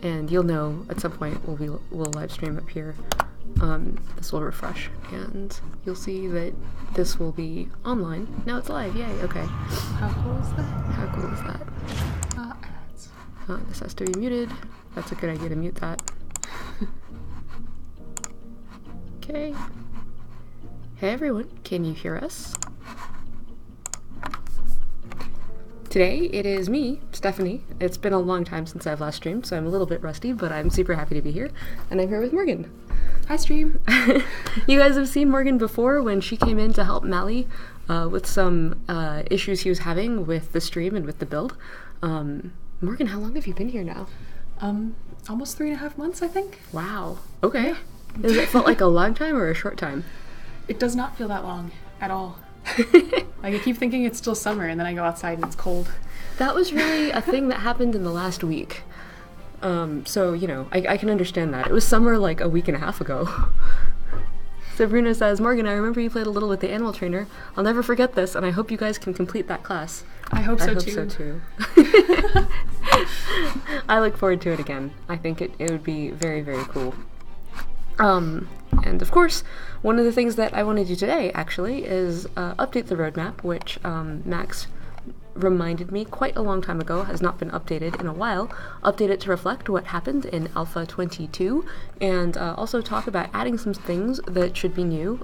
and you'll know at some point we'll live stream up here. This will refresh, and you'll see that this will be online. Now it's live, yay, okay. How cool is that? How cool is that? This has to be muted. That's a good idea to mute that. Okay. Hey everyone, can you hear us? Today it is me, Stephanie. It's been a long time since I've last streamed, so I'm a little bit rusty, but I'm super happy to be here. And I'm here with Morgan. Hi, stream. You guys have seen Morgan before when she came in to help Mally with some issues he was having with the stream and with the build. Morgan, how long have you been here now? Almost 3.5 months, I think. Wow. Okay. Does it felt like a long time or a short time? It does not feel that long at all. Like, I keep thinking it's still summer, and then I go outside and it's cold. That was really a thing that happened in the last week. So, you know, I can understand that. It was summer like a week and a half ago. Sabrina says, Morgan, I remember you played a little with the animal trainer. I'll never forget this, and I hope you guys can complete that class. I hope so too. I look forward to it again. I think it would be very, very cool. And of course, one of the things that I want to do today, actually, is update the roadmap, which Max reminded me quite a long time ago, has not been updated in a while. Update it to reflect what happened in Alpha 22, and also talk about adding some things that should be new,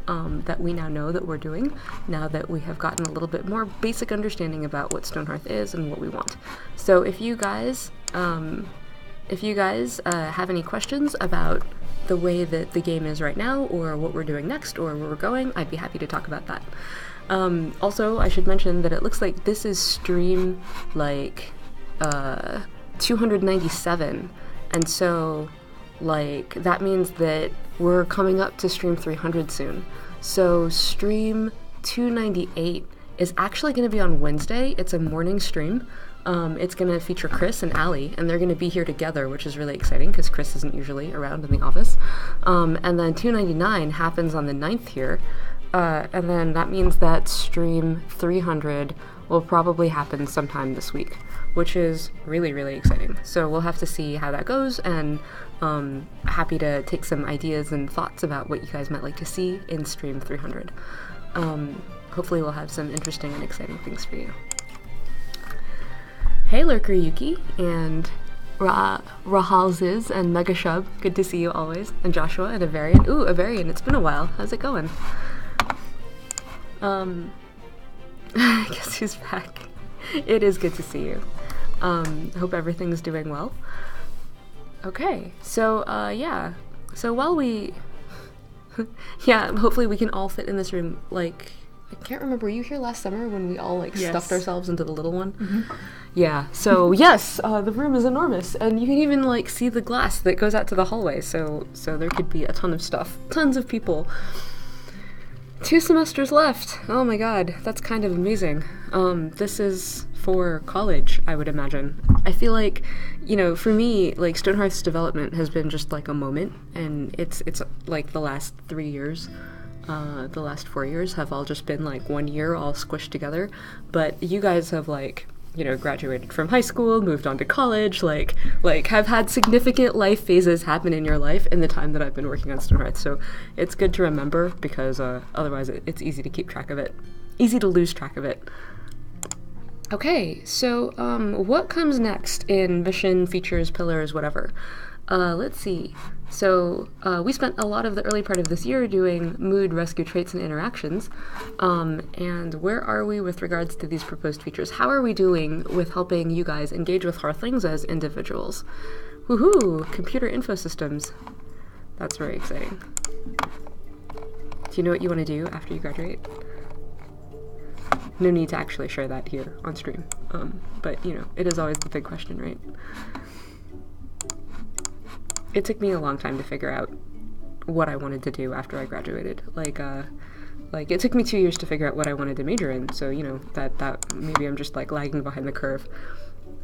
that we now know that we're doing, now that we have gotten a little bit more basic understanding about what Stonehearth is and what we want. So if you guys have any questions about the way that the game is right now, or what we're doing next, or where we're going, I'd be happy to talk about that. Also, I should mention that it looks like this is stream, like, 297, and so, like, that means that we're coming up to stream 300 soon. So, stream 298 is actually going to be on Wednesday. It's a morning stream. It's going to feature Chris and Allie, and they're going to be here together, which is really exciting because Chris isn't usually around in the office. And then 299 happens on the 9th here, and then that means that stream 300 will probably happen sometime this week, which is really, really exciting. So we'll have to see how that goes, and happy to take some ideas and thoughts about what you guys might like to see in stream 300. Hopefully we'll have some interesting and exciting things for you. Hey Lurker Yuki, and Rahalziz and Megashub, good to see you always, and Joshua and Avarian. Ooh, Avarian, it's been a while. How's it going? I guess he's back. It is good to see you. Hope everything's doing well. Okay, so, yeah. So while we... yeah, hopefully we can all fit in this room, like... I can't remember, were you here last summer when we all, like, yes. stuffed ourselves into the little one? Mm-hmm. Yeah, so, yes, the room is enormous, and you can even, like, see the glass that goes out to the hallway, so there could be a ton of stuff. Tons of people. 2 semesters left! Oh my god, that's kind of amazing. This is for college, I would imagine. I feel like, you know, for me, like, Stonehearth's development has been just, like, a moment, and it's like, the last 3 years. The last 4 years have all just been like 1 year all squished together, but you guys have, like, you know, graduated from high school, moved on to college, like have had significant life phases happen in your life in the time that I've been working on Stonehearth, so it's good to remember because otherwise it's easy to keep track of it, easy to lose track of it. Okay, so what comes next in mission, features, pillars, whatever? Let's see. So, we spent a lot of the early part of this year doing mood, rescue traits, and interactions. And where are we with regards to these proposed features? How are we doing with helping you guys engage with Hearthlings as individuals? Woohoo! Computer info systems. That's very exciting. Do you know what you want to do after you graduate? No need to actually share that here on stream. But, you know, it is always the big question, right? It took me a long time to figure out what I wanted to do after I graduated. Like it took me 2 years to figure out what I wanted to major in, so, you know, that maybe I'm just, like, lagging behind the curve.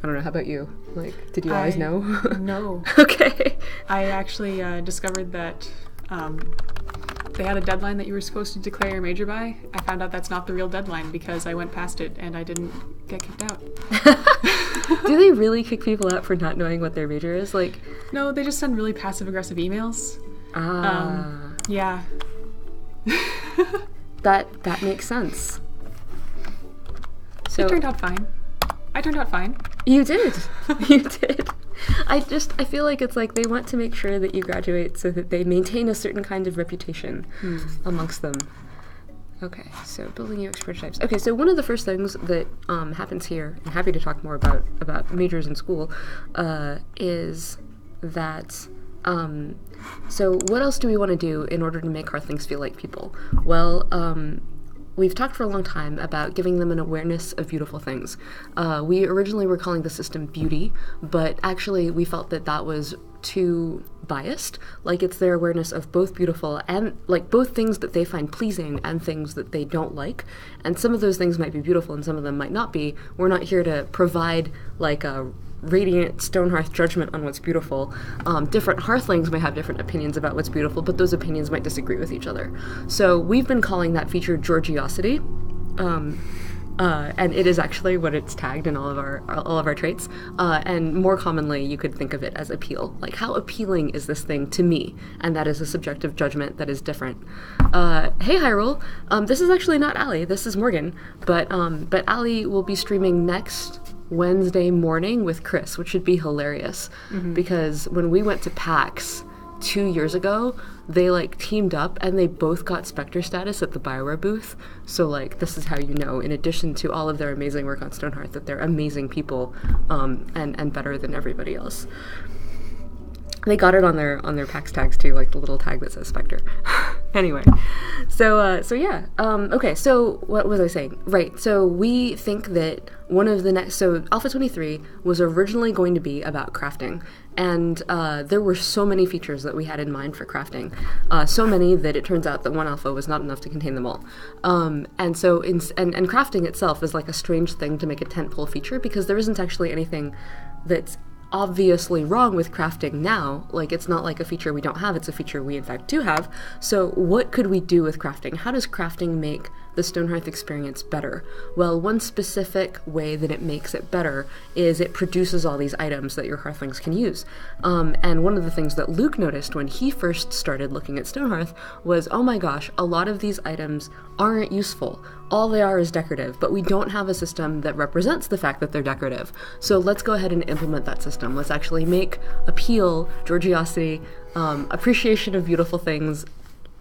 I don't know, how about you? Like, did you always know? No. Okay. I actually discovered that they had a deadline that you were supposed to declare your major by. I found out that's not the real deadline because I went past it and I didn't get kicked out. Do they really kick people out for not knowing what their major is? Like, No, they just send really passive-aggressive emails. Yeah. that makes sense. So It turned out fine. I turned out fine. you did. You did. I feel like it's like they want to make sure that you graduate so that they maintain a certain kind of reputation amongst them. Okay, so building UX prototypes. Okay, so one of the first things that happens here, I'm happy to talk more about majors in school, is that, so what else do we want to do in order to make Hearthlings feel like people? Well, we've talked for a long time about giving them an awareness of beautiful things. We originally were calling the system beauty, but actually we felt that that was too biased. Like, it's their awareness of both beautiful and, like, both things that they find pleasing and things that they don't like. And some of those things might be beautiful and some of them might not be. We're not here to provide, like, a radiant Stonehearth judgment on what's beautiful. Different Hearthlings may have different opinions about what's beautiful, but those opinions might disagree with each other. So we've been calling that feature Georgiosity. And it is actually what it's tagged in all of our traits. And more commonly, you could think of it as appeal. Like, how appealing is this thing to me? And that is a subjective judgment that is different. Hey, Hyrule. This is actually not Allie. This is Morgan. But Allie will be streaming next Wednesday morning with Chris, which should be hilarious. Because when we went to PAX 2 years ago, they like teamed up and they both got Spectre status at the BioWare booth. So like, this is how you know, in addition to all of their amazing work on Stonehearth, that they're amazing people, and better than everybody else. They got it on their PAX tags too, like the little tag that says Spectre. Anyway, so yeah. Okay, so what was I saying? Right, so we think that one of the next, so Alpha 23 was originally going to be about crafting, and there were so many features that we had in mind for crafting, so many that it turns out that one alpha was not enough to contain them all. And so, and crafting itself is like a strange thing to make a tentpole feature, because there isn't actually anything that's obviously wrong with crafting now. Like, it's not like a feature we don't have, it's a feature we in fact do have. So what could we do with crafting? How does crafting make the Stonehearth experience better? Well, one specific way that it makes it better is it produces all these items that your Hearthlings can use. And one of the things that Luke noticed when he first started looking at Stonehearth was, oh my gosh, a lot of these items aren't useful. All they are is decorative, but we don't have a system that represents the fact that they're decorative. So let's go ahead and implement that system. Let's actually make appeal, Georgiosity, appreciation of beautiful things,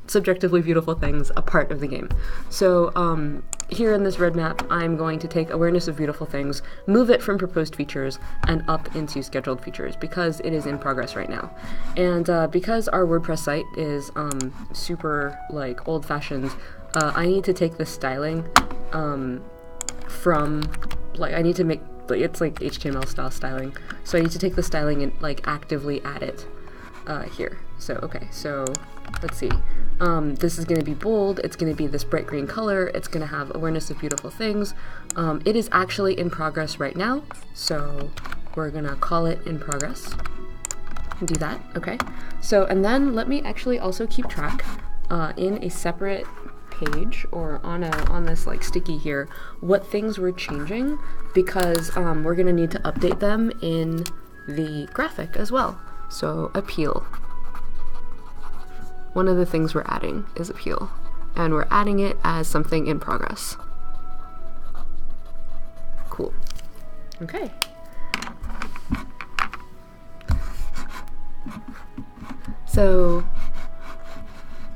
subjectively beautiful things, a part of the game. So here in this red map, I'm going to take awareness of beautiful things, move it from proposed features, and up into scheduled features, because it is in progress right now. And because our WordPress site is super, like, old-fashioned, I need to take the styling from, like, I need to make, it's like HTML style styling, so I need to take the styling and, like, actively add it here. So, okay, so let's see. This is going to be bold, it's going to be this bright green color, it's going to have awareness of beautiful things. It is actually in progress right now, so we're going to call it in progress. Do that, okay. So, and then let me actually also keep track in a separate page, or on this like sticky here, what things we're changing, because we're going to need to update them in the graphic as well. So, appeal. One of the things we're adding is appeal, and we're adding it as something in progress. Cool. Okay. So,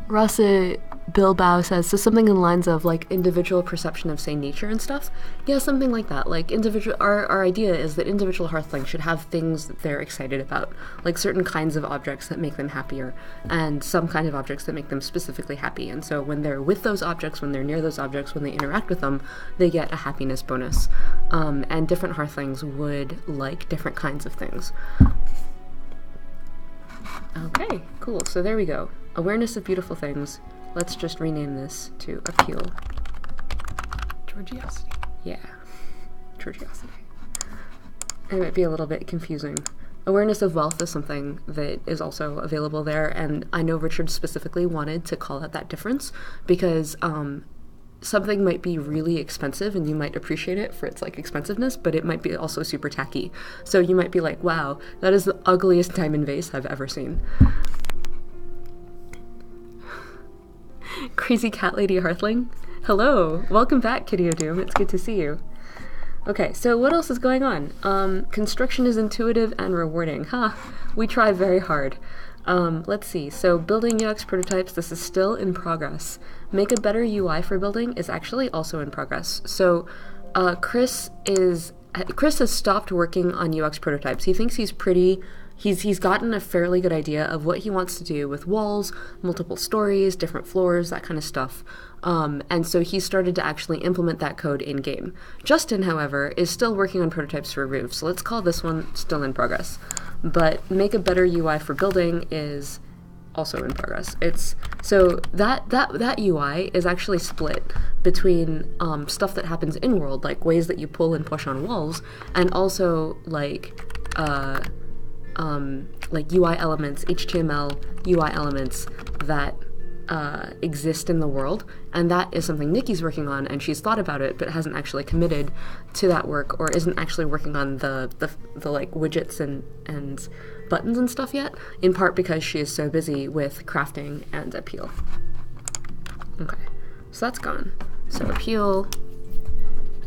Rasa Bilbao says, so something in the lines of, like, individual perception of, say, nature and stuff? Yeah, something like that. Like, our idea is that individual Hearthlings should have things that they're excited about, like certain kinds of objects that make them happier, and some kind of objects that make them specifically happy. And so when they're with those objects, when they're near those objects, when they interact with them, they get a happiness bonus. And different Hearthlings would like different kinds of things. Okay, cool. So there we go. Awareness of beautiful things. Let's just rename this to appeal. Georgiosity. Yeah, Georgiosity. It might be a little bit confusing. Awareness of wealth is something that is also available there, and I know Richard specifically wanted to call out that difference, because something might be really expensive and you might appreciate it for its like expensiveness, but it might be also super tacky. So you might be like, wow, that is the ugliest diamond vase I've ever seen. Crazy cat lady Hearthling. Hello, welcome back, Kitty O'Doom. It's good to see you. Okay, so what else is going on? Construction is intuitive and rewarding. We try very hard. Let's see. So building UX prototypes, this is still in progress. Make a better UI for building is actually also in progress. So Chris has stopped working on UX prototypes. He thinks he's gotten a fairly good idea of what he wants to do with walls, multiple stories, different floors, that kind of stuff. And so he started to actually implement that code in-game. Justin, however, is still working on prototypes for roofs, so let's call this one still in progress. But make a better UI for building is also in progress. So that UI is actually split between stuff that happens in world, like ways that you pull and push on walls, and also like UI elements, HTML UI elements that exist in the world, and that is something Nikki's working on, and she's thought about it but hasn't actually committed to that work, or isn't actually working on the like widgets and buttons and stuff yet, in part because she is so busy with crafting and appeal. Okay, so that's gone. So appeal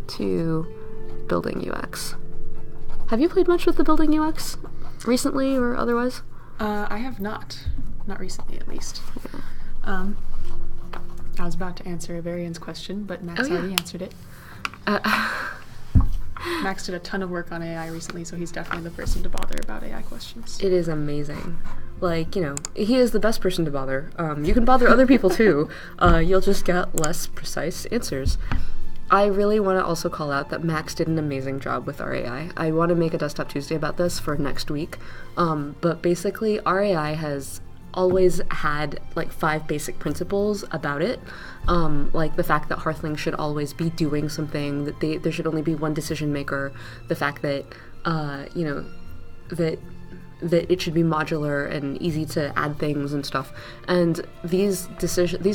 to building UX. Have you played much with the building UX recently or otherwise? I have not recently at least. I was about to answer a variance question, but Max already answered it. Max did a ton of work on AI recently, so he's definitely the person to bother about AI questions. It is amazing. Like, you know, he is the best person to bother. You can bother other people too. You'll just get less precise answers. I really want to also call out that Max did an amazing job with our AI. I want to make a Desktop Tuesday about this for next week. But basically, our AI has always had like 5 basic principles about it, like the fact that Hearthlings should always be doing something, that there should only be one decision maker, the fact that that it should be modular and easy to add things and stuff. And these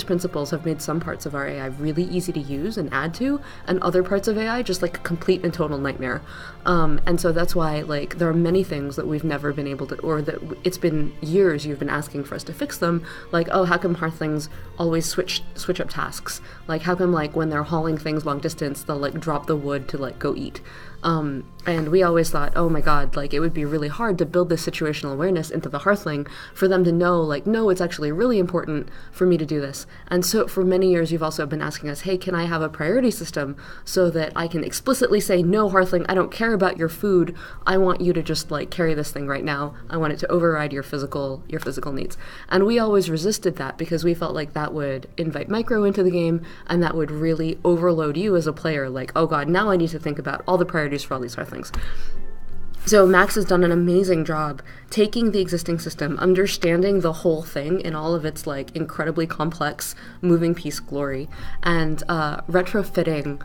principles have made some parts of our AI really easy to use and add to, and other parts of AI just like a complete and total nightmare. And so that's why like there are many things that we've never been able to, or that it's been years you've been asking for us to fix them. Like, oh, how come Hearthlings always switch up tasks? Like, how come like when they're hauling things long distance, they'll like drop the wood to like go eat? And we always thought, oh my god, like it would be really hard to build this situational awareness into the Hearthling for them to know, like, no, it's actually really important for me to do this. And so for many years, you've also been asking us, hey, can I have a priority system so that I can explicitly say, no, Hearthling, I don't care about your food. I want you to just like carry this thing right now. I want it to override your physical needs. And we always resisted that because we felt like that would invite micro into the game, and that would really overload you as a player. Like, oh god, now I need to think about all the priorities for all these Hearthlings. So Max has done an amazing job taking the existing system, understanding the whole thing in all of its like incredibly complex moving piece glory, and retrofitting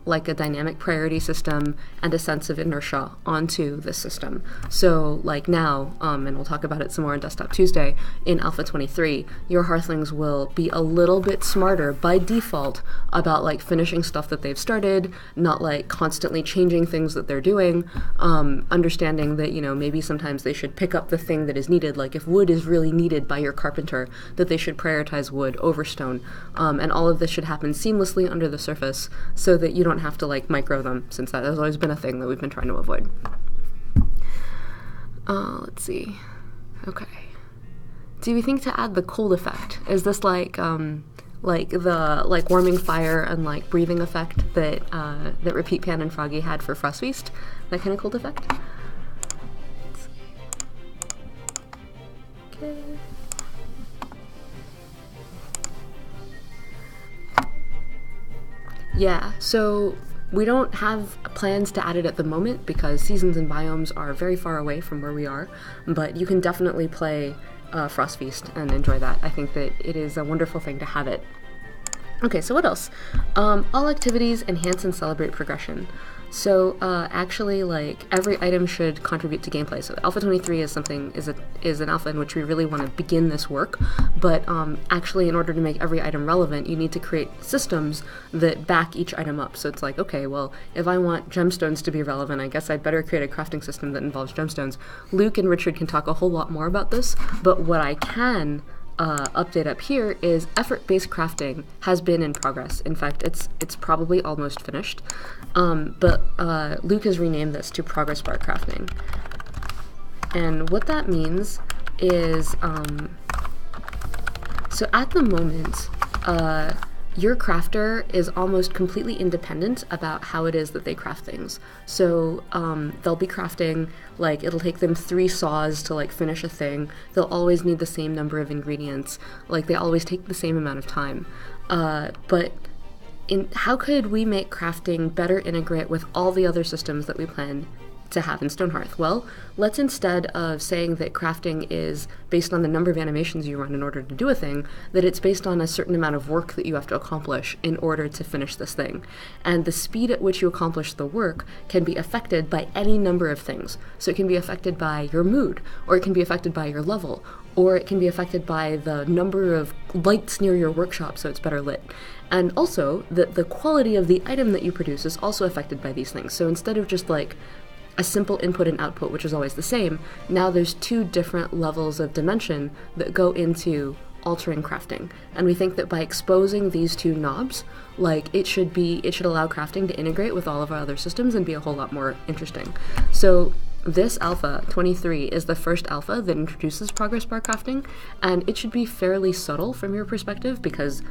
like a dynamic priority system and a sense of inertia onto the system. So like now, and we'll talk about it some more in Desktop Tuesday, in Alpha 23, your Hearthlings will be a little bit smarter by default about like finishing stuff that they've started, not like constantly changing things that they're doing, understanding that, you know, maybe sometimes they should pick up the thing that is needed, like if wood is really needed by your carpenter, that they should prioritize wood over stone. And all of this should happen seamlessly under the surface, so that you don't have to like micro them, since that has always been a thing that we've been trying to avoid. Let's see. Okay. Do we think to add the cold effect? Is this like the like warming fire and like breathing effect that that Repeat Pan and Froggy had for Frost Feast? That kind of cold effect? Let's see. Okay. Yeah, so we don't have plans to add it at the moment because seasons and biomes are very far away from where we are, but you can definitely play Frost Feast and enjoy that. I think that it is a wonderful thing to have it. Okay, so what else? All activities enhance and celebrate progression. So actually, like, every item should contribute to gameplay. So Alpha 23 is an alpha in which we really want to begin this work. But actually, in order to make every item relevant, you need to create systems that back each item up. So it's like, okay, well, if I want gemstones to be relevant, I guess I'd better create a crafting system that involves gemstones. Luke and Richard can talk a whole lot more about this, but what I can update up here is effort-based crafting has been in progress. In fact, it's probably almost finished. But Luke has renamed this to progress bar crafting. And what that means is, so at the moment, your crafter is almost completely independent about how it is that they craft things. So they'll be crafting, like, it'll take them 3 saws to, like, finish a thing. They'll always need the same number of ingredients. Like, they always take the same amount of time. But how could we make crafting better integrate with all the other systems that we plan to have in Stonehearth? Well, let's, instead of saying that crafting is based on the number of animations you run in order to do a thing, that it's based on a certain amount of work that you have to accomplish in order to finish this thing. And the speed at which you accomplish the work can be affected by any number of things. So it can be affected by your mood, or it can be affected by your level, or it can be affected by the number of lights near your workshop so it's better lit. And also, the quality of the item that you produce is also affected by these things. So instead of just, like, a simple input and output, which is always the same, now there's 2 different levels of dimension that go into altering crafting. And we think that by exposing these 2 knobs, like, it should allow crafting to integrate with all of our other systems and be a whole lot more interesting. So this Alpha 23 is the first alpha that introduces progress bar crafting, and it should be fairly subtle from your perspective because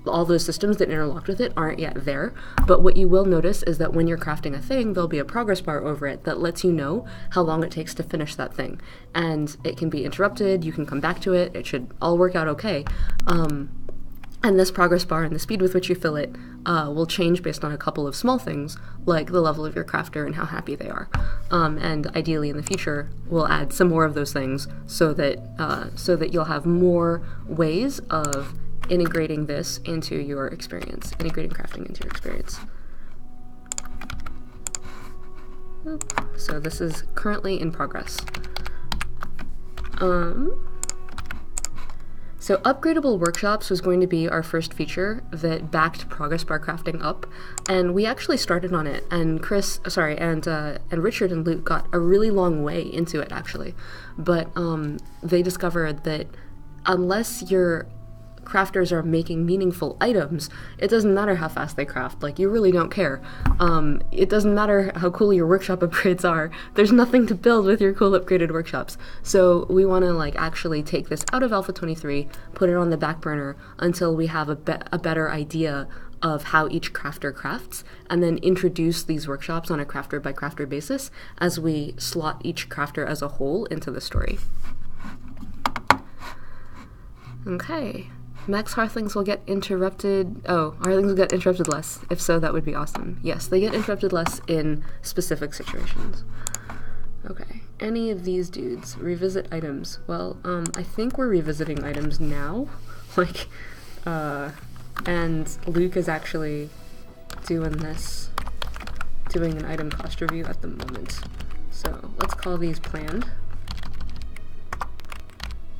all those systems that interlocked with it aren't yet there. But what you will notice is that when you're crafting a thing, there'll be a progress bar over it that lets you know how long it takes to finish that thing. And it can be interrupted, you can come back to it, it should all work out okay. And this progress bar and the speed with which you fill it will change based on a couple of small things, like the level of your crafter and how happy they are. And ideally in the future, we'll add some more of those things so that you'll have more ways of integrating this into your experience, integrating crafting into your experience. So this is currently in progress. So upgradable workshops was going to be our first feature that backed progress bar crafting up, and we actually started on it, and and Richard and Luke got a really long way into it actually, but they discovered that unless your crafters are making meaningful items, it doesn't matter how fast they craft. Like, you really don't care. It doesn't matter how cool your workshop upgrades are. There's nothing to build with your cool upgraded workshops. So we want to, like, actually take this out of Alpha 23, put it on the back burner until we have a better idea of how each crafter crafts, and then introduce these workshops on a crafter by crafter basis as we slot each crafter as a whole into the story. Okay. Max Hearthlings will get interrupted. Oh, Hearthlings will get interrupted less. If so, that would be awesome. Yes, they get interrupted less in specific situations. Okay. Any of these dudes revisit items? Well, I think we're revisiting items now. Like, and Luke is actually doing an item cost review at the moment. So let's call these planned.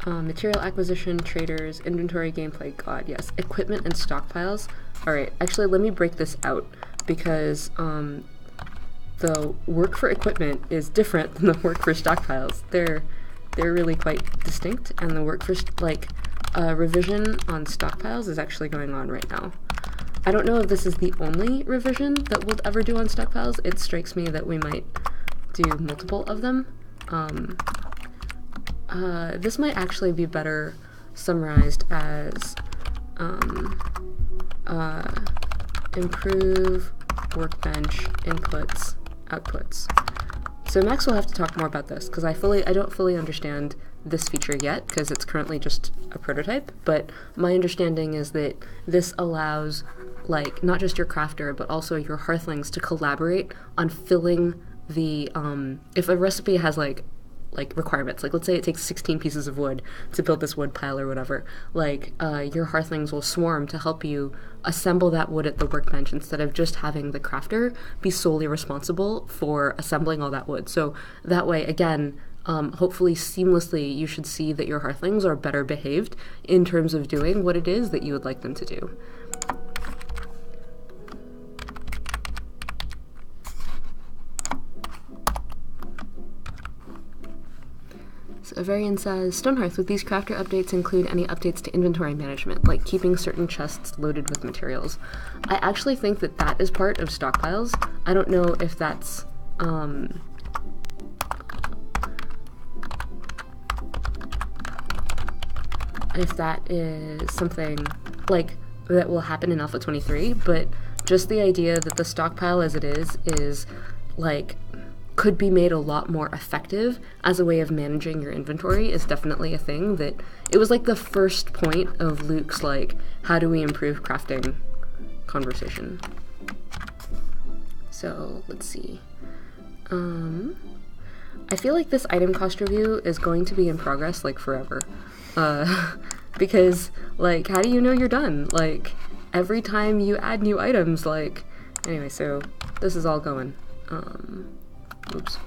Material acquisition, traders, inventory, gameplay, god, yes. Equipment and stockpiles. Alright, actually let me break this out because the work for equipment is different than the work for stockpiles. They're really quite distinct, and the work for revision on stockpiles is actually going on right now. I don't know if this is the only revision that we'll ever do on stockpiles. It strikes me that we might do multiple of them. This might actually be better summarized as improve workbench inputs, outputs. So Max will have to talk more about this because I don't fully understand this feature yet because it's currently just a prototype, but my understanding is that this allows, like, not just your crafter but also your hearthlings to collaborate on filling the if a recipe has like like requirements. Like let's say it takes 16 pieces of wood to build this wood pile or whatever. Like your hearthlings will swarm to help you assemble that wood at the workbench instead of just having the crafter be solely responsible for assembling all that wood. So that way, again, hopefully seamlessly, you should see that your hearthlings are better behaved in terms of doing what it is that you would like them to do. So Varian says, Stonehearth, would these crafter updates include any updates to inventory management, like keeping certain chests loaded with materials? I actually think that that is part of stockpiles. I don't know if that's, if that is something like that will happen in Alpha 23, but just the idea that the stockpile as it is like could be made a lot more effective as a way of managing your inventory is definitely a thing that it was like the first point of Luke's like how do we improve crafting conversation. So let's see. I feel like this item cost review is going to be in progress like forever. Because, like, how do you know you're done? Like, every time you add new items, like, anyway, so this is all going. Oops.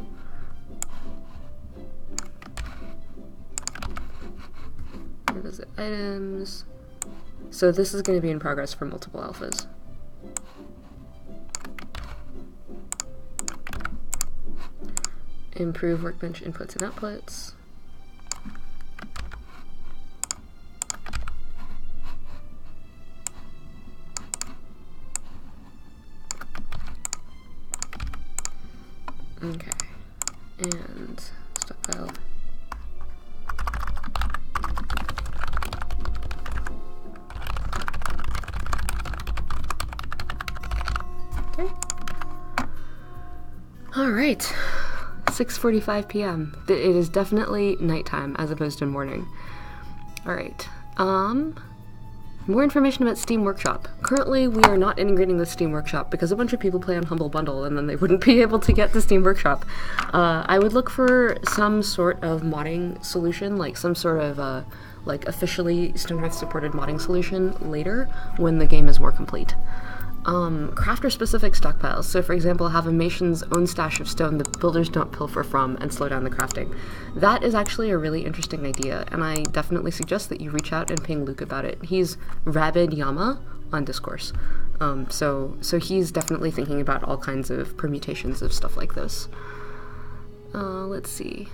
Revisit items. So this is going to be in progress for multiple alphas. Improve workbench inputs and outputs. Okay, and stockpile. Okay. All right, 6:45 p.m. It is definitely nighttime as opposed to morning. All right. More information about Steam Workshop. Currently, we are not integrating with Steam Workshop because a bunch of people play on Humble Bundle and then they wouldn't be able to get to Steam Workshop. I would look for some sort of modding solution, like some sort of like officially Stonehearth supported modding solution later when the game is more complete. Crafter-specific stockpiles. So, for example, have a mason's own stash of stone that builders don't pilfer from and slow down the crafting. That is actually a really interesting idea, and I definitely suggest that you reach out and ping Luke about it. He's Rabid Yama on Discourse. So he's definitely thinking about all kinds of permutations of stuff like this. Let's see.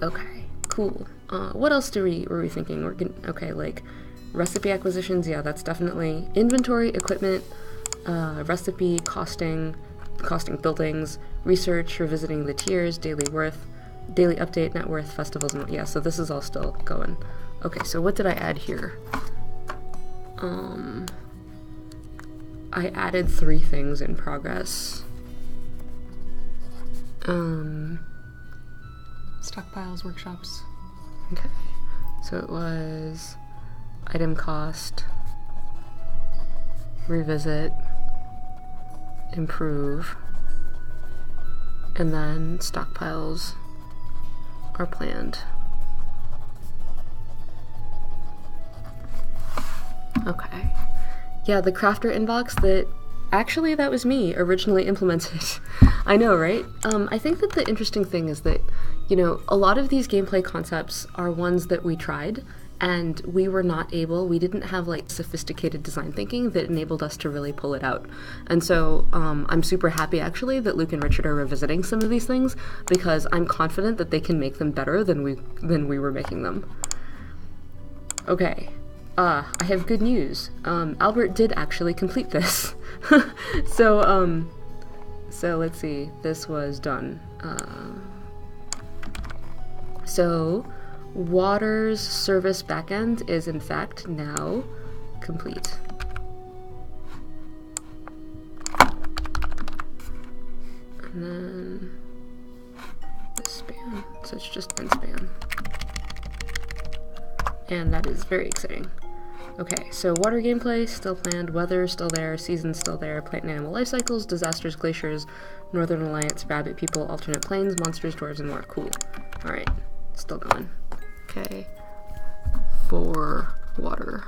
Okay, cool. What else were we thinking? Okay, like recipe acquisitions, yeah, that's definitely inventory, equipment, recipe, costing buildings, research, revisiting the tiers, daily worth, daily update, net worth, festivals, and yeah, so this is all still going. Okay, so what did I add here? I added 3 things in progress. Stockpiles, workshops. Okay, so it was item cost, revisit, improve, and then stockpiles are planned. Okay. Yeah, the crafter inbox that actually that was me originally implemented. I know, right? I think that the interesting thing is that, you know, a lot of these gameplay concepts are ones that we tried and we didn't have like sophisticated design thinking that enabled us to really pull it out. And so I'm super happy actually that Luke and Richard are revisiting some of these things because I'm confident that they can make them better than we were making them. Okay. I have good news. Albert did actually complete this. So let's see. This was done. So Water's service backend is in fact now complete. And then this span, so it's just end span. And that is very exciting. Okay, so water gameplay, still planned. Weather, still there. Seasons, still there. Plant and animal life cycles, disasters, glaciers, Northern Alliance, rabbit people, alternate planes, monsters, dwarves, and more. Cool. Alright, still going. Okay. For water.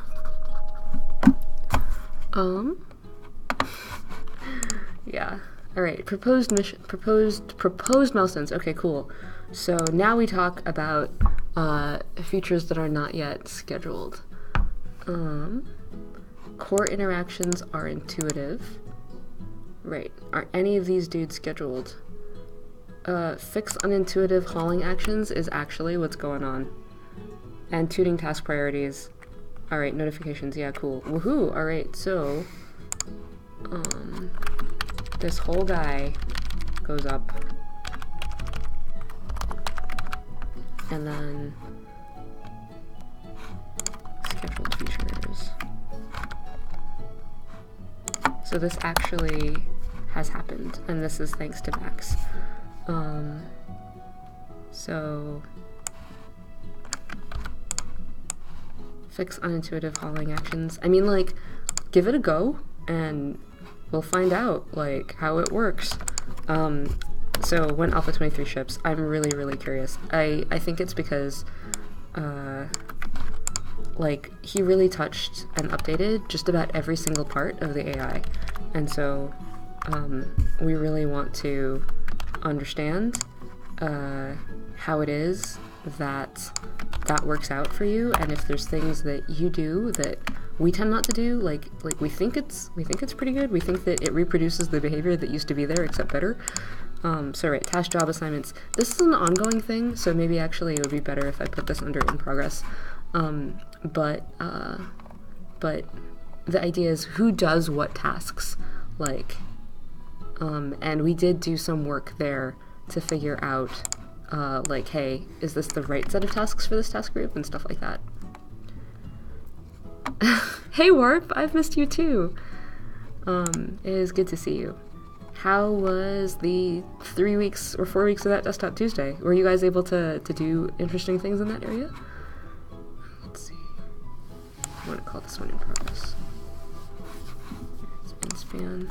Yeah. Alright, proposed mission, proposed milestones. Okay, cool. So now we talk about features that are not yet scheduled. Core interactions are intuitive. Right. Are any of these dudes scheduled? Fix unintuitive hauling actions is actually what's going on. And tuning task priorities. Alright, notifications. Yeah, cool. Woohoo! Alright, so this whole guy goes up. And then scheduled features. So this actually has happened, and this is thanks to Max. So fix unintuitive hauling actions. I mean, like, give it a go, and we'll find out, like, how it works. So when Alpha 23 ships, I'm really, really curious. I think it's because, like, he really touched and updated just about every single part of the AI. And so, we really want to understand, how it is that works out for you, and if there's things that you do that we tend not to do, like we think it's pretty good. We think that it reproduces the behavior that used to be there, except better. So right, task job assignments. This is an ongoing thing, so maybe actually it would be better if I put this under in progress. But the idea is who does what tasks, like, and we did do some work there to figure out, like, hey, is this the right set of tasks for this task group and stuff like that. Hey Warp, I've missed you too. It is good to see you. How was the 3 weeks or 4 weeks of that Desktop Tuesday? Were you guys able to do interesting things in that area? Let's see. I want to call this one in progress. It's span.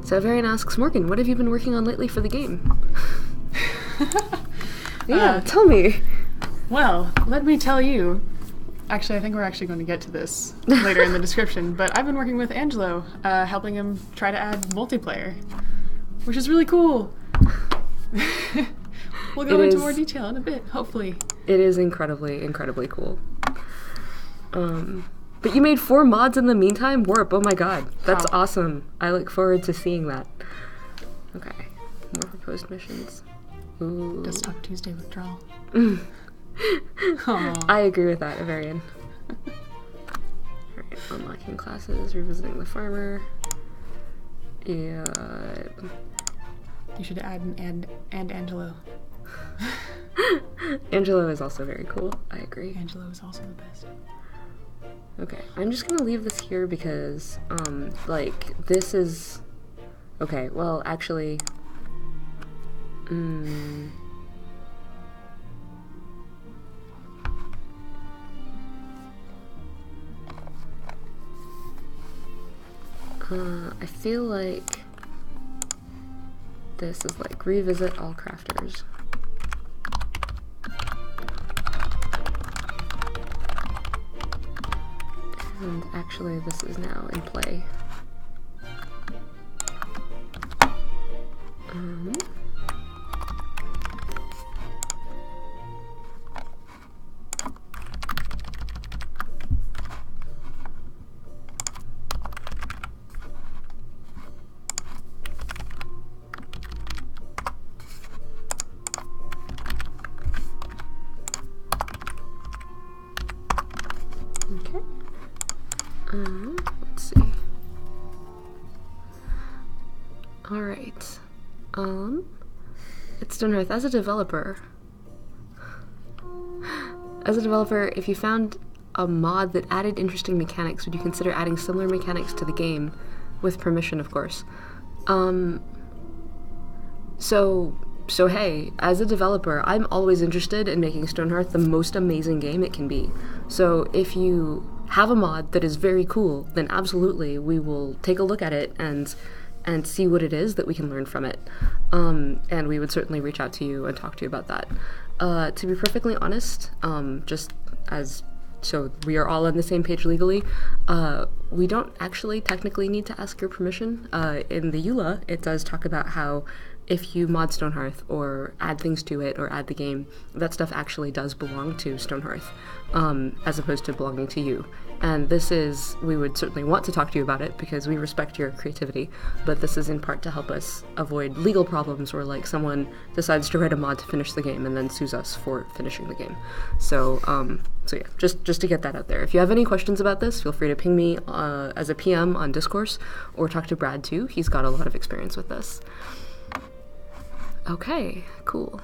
So Varian asks, Morgan, what have you been working on lately for the game? Yeah, tell me. Well, let me tell you. Actually, I think we're actually going to get to this later in the description, but I've been working with Angelo, helping him try to add multiplayer, which is really cool. We'll go into more detail in a bit, hopefully. It is incredibly, incredibly cool. But you made 4 mods in the meantime? Warp, oh my god. That's awesome. I look forward to seeing that. Okay. More proposed missions. Ooh. Desktop Tuesday withdrawal. I agree with that, Avarian. Alright, unlocking classes, revisiting the farmer. Yeah. You should add an and Angelo. Angelo is also very cool. I agree. Angelo is also the best. Okay, I'm just gonna leave this here because, like, this is... Okay, well, actually... I feel like this is like revisit all crafters. And actually this is now in play. Okay. Let's see. Alright. It's Stonehearth. As a developer, if you found a mod that added interesting mechanics, would you consider adding similar mechanics to the game with permission, of course. So hey, as a developer, I'm always interested in making Stonehearth the most amazing game it can be. So if you have a mod that is very cool, then absolutely we will take a look at it and see what it is that we can learn from it. And we would certainly reach out to you and talk to you about that. To be perfectly honest, so we are all on the same page legally, we don't actually technically need to ask your permission. In the EULA, it does talk about how if you mod Stonehearth or add things to it or add the game, that stuff actually does belong to Stonehearth, as opposed to belonging to you. And we would certainly want to talk to you about it because we respect your creativity, but this is in part to help us avoid legal problems where like someone decides to write a mod to finish the game and then sues us for finishing the game. So yeah, just to get that out there. If you have any questions about this, feel free to ping me as a PM on Discourse or talk to Brad too. He's got a lot of experience with this. Okay, cool.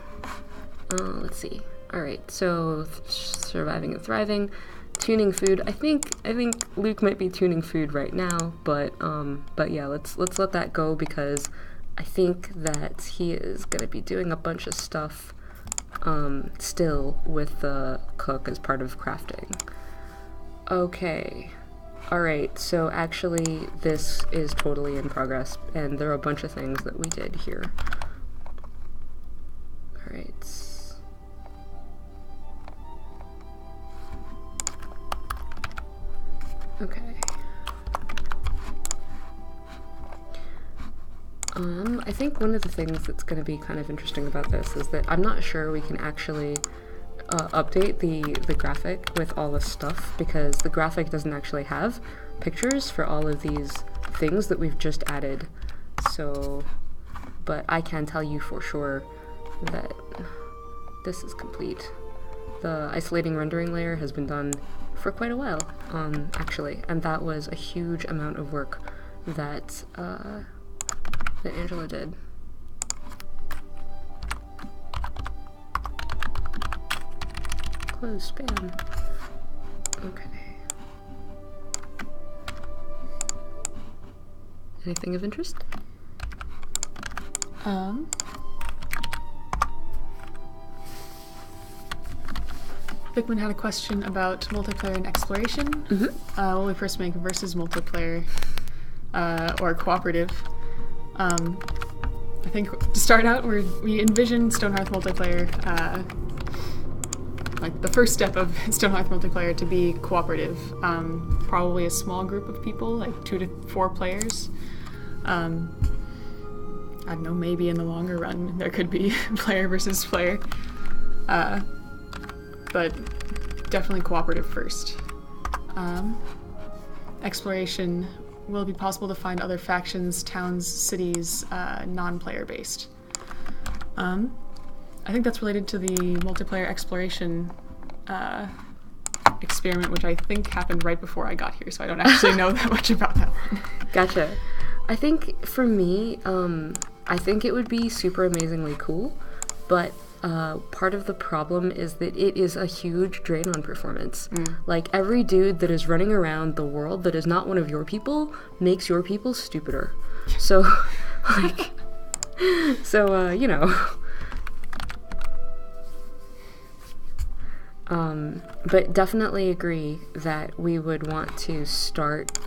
Let's see. All right, so surviving and thriving, tuning food. I think Luke might be tuning food right now, but yeah, let's let that go because I think that he is gonna be doing a bunch of stuff still with the cook as part of crafting. Okay. All right, so actually this is totally in progress, and there are a bunch of things that we did here. All right. Okay. I think one of the things that's going to be kind of interesting about this is that I'm not sure we can actually update the graphic with all this stuff because the graphic doesn't actually have pictures for all of these things that we've just added. So, but I can tell you for sure that this is complete. The isolating rendering layer has been done for quite a while, actually, and that was a huge amount of work that Angela did. Close spam. Okay. Anything of interest? Bickman had a question about multiplayer and exploration. Mm-hmm. Will we first make versus multiplayer or cooperative? I think to start out, we envision Stonehearth multiplayer, like the first step of Stonehearth multiplayer to be cooperative. Probably a small group of people, like 2 to 4 players. I don't know, maybe in the longer run there could be player versus player. But definitely cooperative first. Exploration will be possible to find other factions, towns, cities, non-player based. I think that's related to the multiplayer exploration experiment, which I think happened right before I got here, so I don't actually know that much about that one. Gotcha. I think for me, I think it would be super amazingly cool, but part of the problem is that it is a huge drain on performance. Like, every dude that is running around the world that is not one of your people makes your people stupider. So, like, you know. But definitely agree that we would want to start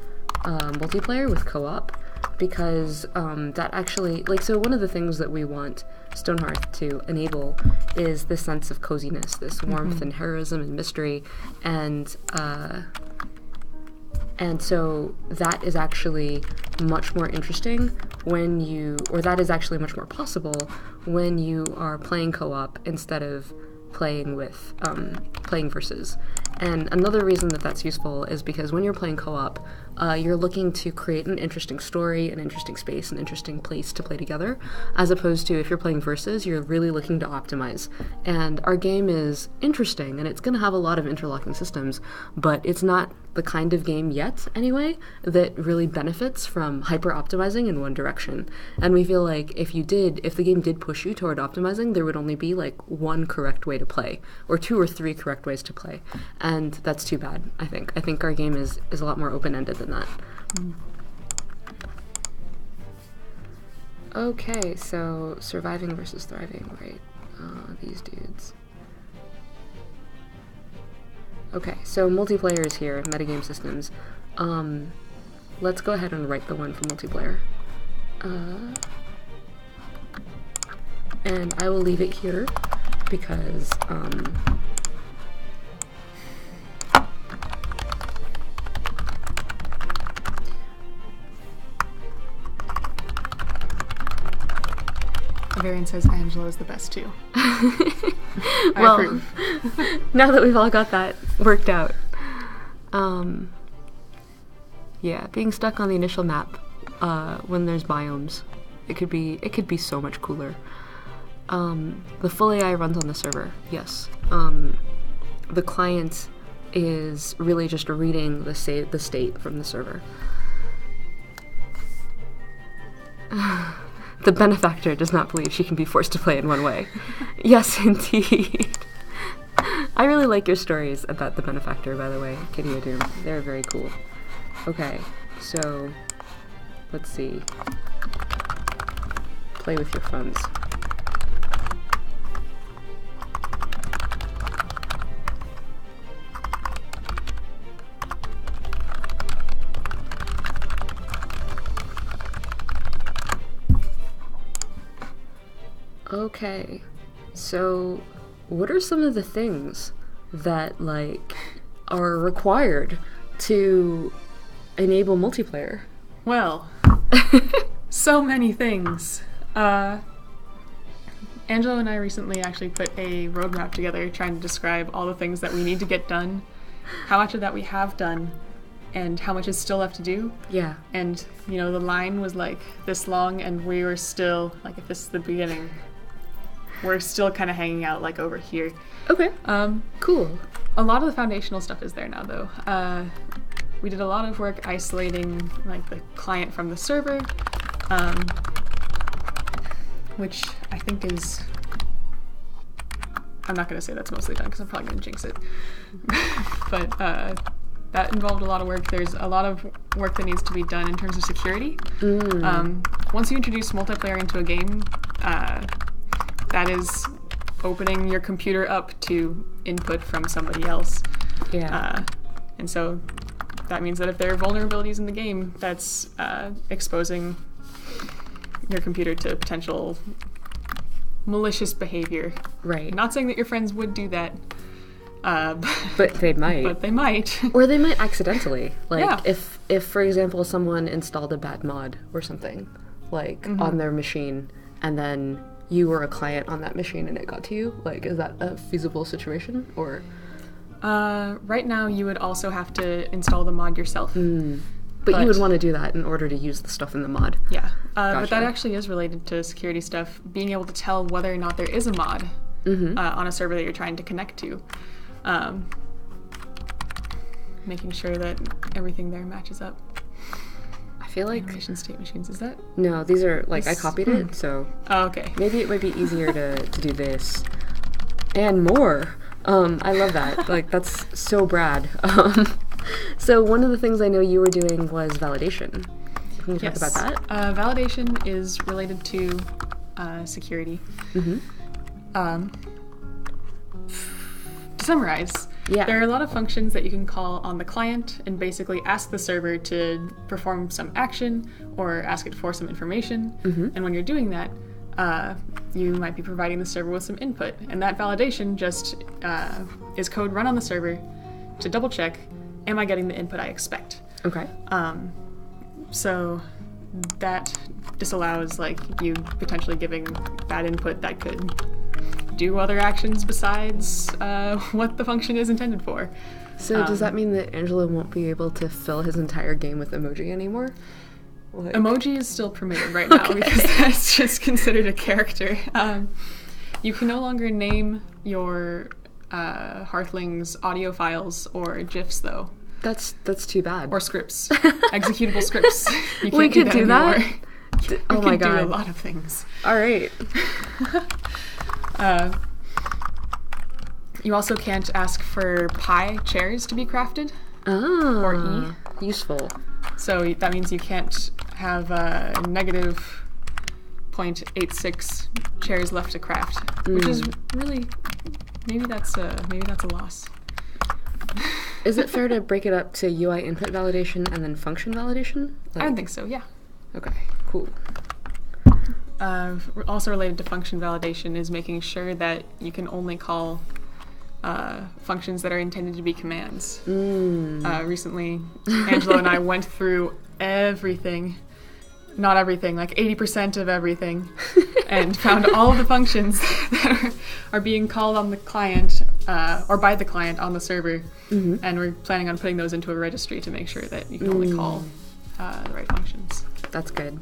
multiplayer with co-op, because that actually, like, so one of the things that we want Stonehearth to enable is this sense of coziness, this warmth and heroism and mystery, and so that is actually much more interesting when you, or that is actually much more possible when you are playing co-op instead of playing with playing versus. And another reason that that's useful is because when you're playing co-op, you're looking to create an interesting story, an interesting space, an interesting place to play together, as opposed to if you're playing versus, you're really looking to optimize. And our game is interesting, and it's going to have a lot of interlocking systems, but it's not the kind of game yet, anyway, that really benefits from hyper-optimizing in one direction. And we feel like if the game did push you toward optimizing, there would only be like one correct way to play, or 2 or 3 correct ways to play. And that's too bad, I think. I think our game is a lot more open-ended than that. Okay, so surviving versus thriving, right? These dudes. Okay, so multiplayer is here, metagame systems. Let's go ahead and write the one for multiplayer. And I will leave it here because, Varian says Angelo is the best too. well, I approve. now that we've all got that worked out. Yeah, being stuck on the initial map when there's biomes, it could be so much cooler. The full AI runs on the server, yes. The client is really just reading the state from the server. The benefactor does not believe she can be forced to play in one way. Yes, indeed. I really like your stories about the benefactor, by the way, Kitty O'Doom. They're very cool. Okay, so let's see. Play with your funds. Okay, so what are some of the things that, like, are required to enable multiplayer? Well, so many things. Angelo and I recently actually put a roadmap together trying to describe all the things that we need to get done, how much of that we have done, and how much is still left to do. Yeah. And, you know, the line was like this long and we were still, like, if this is the beginning, we're still kind of hanging out, like, over here. Okay. Cool. A lot of the foundational stuff is there now, though. We did a lot of work isolating, like, the client from the server, which I think is... I'm not going to say that's mostly done because I'm probably going to jinx it. But that involved a lot of work. There's a lot of work that needs to be done in terms of security. Once you introduce multiplayer into a game, that is opening your computer up to input from somebody else. Yeah. And so that means that if there are vulnerabilities in the game, that's exposing your computer to potential malicious behavior. Right. Not saying that your friends would do that. But they might. But they might. Or they might accidentally. Like, Yeah. if, for example, someone installed a bad mod or something, like, on their machine, and then you were a client on that machine and it got to you, like, is that a feasible situation, or...? Right now, you would also have to install the mod yourself. But you would want to do that in order to use the stuff in the mod. Yeah. But Gotcha. that actually is related to security stuff, being able to tell whether or not there is a mod on a server that you're trying to connect to. Making sure that everything there matches up. I feel like... Animation state machines, is that? No, these are, like, I This- copied it, so... Oh, okay. Maybe it might be easier to do this. And more! I love that. Like, that's so Brad. So one of the things I know you were doing was validation. Can you talk about that? Validation is related to security. To summarize, Yeah. there are a lot of functions that you can call on the client and basically ask the server to perform some action or ask it for some information. And when you're doing that, you might be providing the server with some input. And that validation just is code run on the server to double check, am I getting the input I expect? Okay. So that disallows, like, you potentially giving bad input that could do other actions besides what the function is intended for. So does that mean that Angelo won't be able to fill his entire game with emoji anymore? Like... Emoji is still permitted right now because that's just considered a character. You can no longer name your Hearthlings audio files or GIFs, though. That's too bad. Or scripts. Executable scripts. You can't We could do that? anymore. Oh my We can god. do a lot of things. All right. You also can't ask for pie chairs to be crafted. Or E. Useful. So that means you can't have negative 0.86 chairs left to craft, which is really maybe that's a loss. Is it fair to break it up to UI input validation and then function validation? I would think so. Yeah. Okay. Cool. Also related to function validation is making sure that you can only call functions that are intended to be commands. Recently, Angelo and I went through everything, not everything, like 80% of everything, and found all of the functions that are being called on the client or by the client on the server. And we're planning on putting those into a registry to make sure that you can only call the right functions. That's good.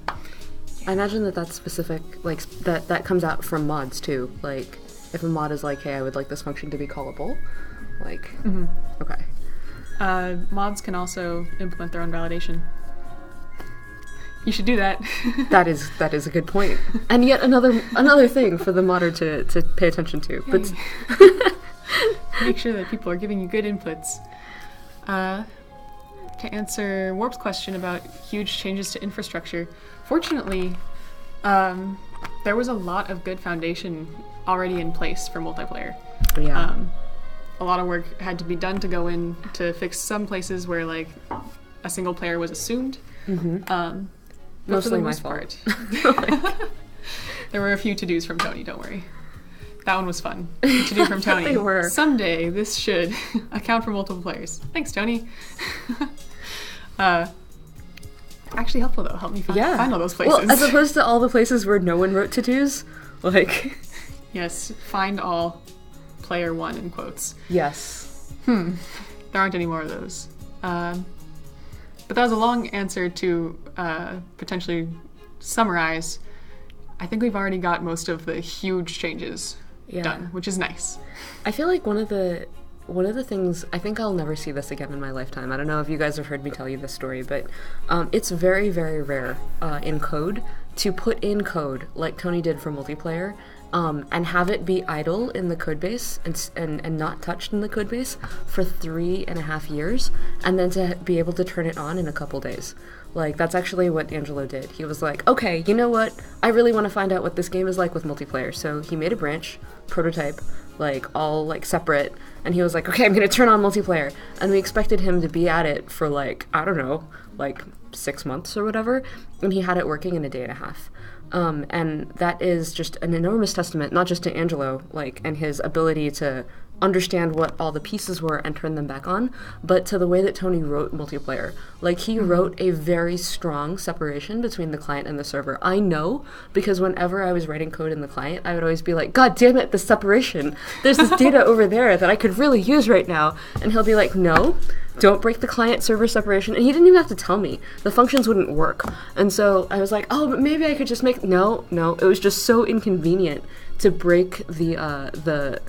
I imagine that that's specific, like, that comes out from mods too. Like, if a mod is like, hey, I would like this function to be callable, like, okay. Mods can also implement their own validation. You should do that. That is a good point. And yet another thing for the modder to pay attention to. Yeah, but make sure that people are giving you good inputs. To answer Warp's question about huge changes to infrastructure, fortunately, there was a lot of good foundation already in place for multiplayer. Yeah. A lot of work had to be done to go in to fix some places where like a single player was assumed. Mostly my fault. There were a few to-dos from Tony, don't worry. That one was fun. To-do from Tony. They were. Someday this should account for multiple players. Thanks, Tony. Actually helpful though. Help me find all those places. Well, as opposed to all the places where no one wrote to-dos, like. Yes, find all player one in quotes. Yes. There aren't any more of those. But that was a long answer to potentially summarize. I think we've already got most of the huge changes done, which is nice. I feel like one of the things, I think I'll never see this again in my lifetime. I don't know if you guys have heard me tell you this story, but it's very, very rare in code to put in code like Tony did for multiplayer and have it be idle in the codebase and not touched in the codebase for 3.5 years, and then to be able to turn it on in a couple days. Like, that's actually what Angelo did. He was like, okay, you know what? I really want to find out what this game is like with multiplayer. So he made a branch, prototype, like, all, like, separate, and he was like, okay, I'm going to turn on multiplayer. And we expected him to be at it for, like, I don't know, like 6 months or whatever, and he had it working in a day and a half. And that is just an enormous testament, not just to Angelo, like, and his ability to understand what all the pieces were and turn them back on, but to the way that Tony wrote multiplayer. Like, he wrote a very strong separation between the client and the server. I know, because whenever I was writing code in the client, I would always be like, God damn it, the separation. There's this data over there that I could really use right now. And he'll be like, no, don't break the client-server separation. And he didn't even have to tell me. The functions wouldn't work. And so I was like, oh, but maybe I could just make... No. It was just so inconvenient to break the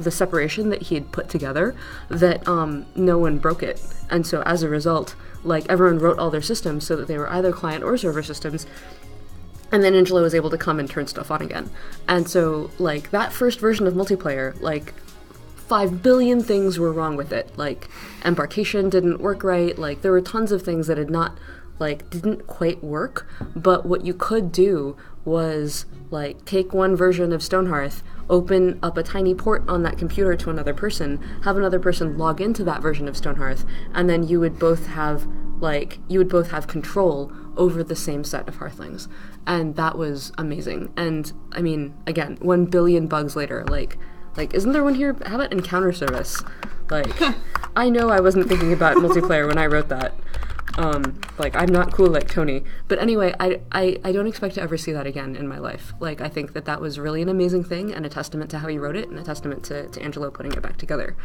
separation that he had put together that no one broke it. And so as a result, like, everyone wrote all their systems so that they were either client or server systems, and then Angelo was able to come and turn stuff on again. And so, like, that first version of multiplayer, like, 5 billion things were wrong with it. Like, embarkation didn't work right, like, there were tons of things that had not, like, didn't quite work, but what you could do was, like, take one version of Stonehearth, open up a tiny port on that computer to another person, have another person log into that version of Stonehearth, and then you would both have control over the same set of Hearthlings. And that was amazing. And, I mean, again, 1 billion bugs later, like, isn't there one here? How about encounter service? Like, I know I wasn't thinking about multiplayer when I wrote that. Like, I'm not cool like Tony. But anyway, I don't expect to ever see that again in my life. Like, I think that was really an amazing thing, and a testament to how he wrote it, and a testament to Angelo putting it back together.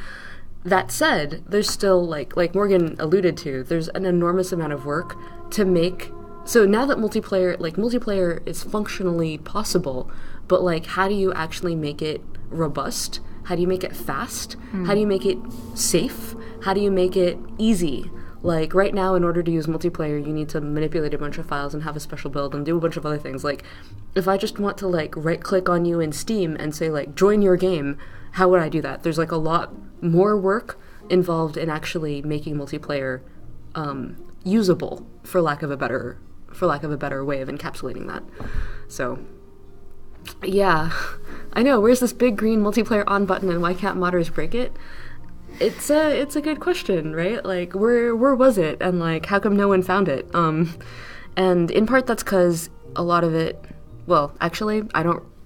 That said, there's still, like Morgan alluded to, there's an enormous amount of work to make... So now that multiplayer is functionally possible, but, like, how do you actually make it robust? How do you make it fast? How do you make it safe? How do you make it easy? Like, right now, in order to use multiplayer, you need to manipulate a bunch of files and have a special build and do a bunch of other things. Like, if I just want to, like, right-click on you in Steam and say, like, join your game, how would I do that? There's, like, a lot more work involved in actually making multiplayer usable, for lack of a better for lack of a better way of encapsulating that. So, yeah. I know, where's this big green multiplayer on button and why can't modders break it? It's a good question, right? Like, where was it? And, like, how come no one found it? And in part that's because a lot of it, well, actually,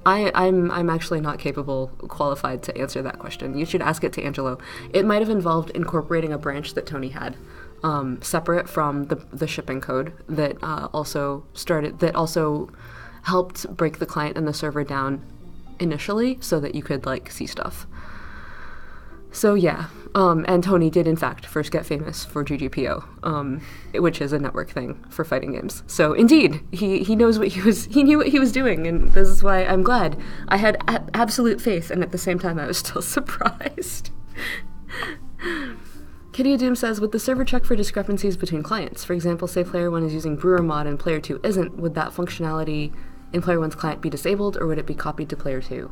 I'm actually not qualified to answer that question. You should ask it to Angelo. It might have involved incorporating a branch that Tony had, separate from the shipping code that also helped break the client and the server down initially so that you could, like, see stuff. So yeah, and Tony did in fact first get famous for GGPO, which is a network thing for fighting games. So indeed, he knew what he was doing, and this is why I'm glad. I had absolute faith, and at the same time I was still surprised. Kitty Doom says, would the server check for discrepancies between clients? For example, say player 1 is using Brewer mod and player 2 isn't, would that functionality in player 1's client be disabled, or would it be copied to player 2?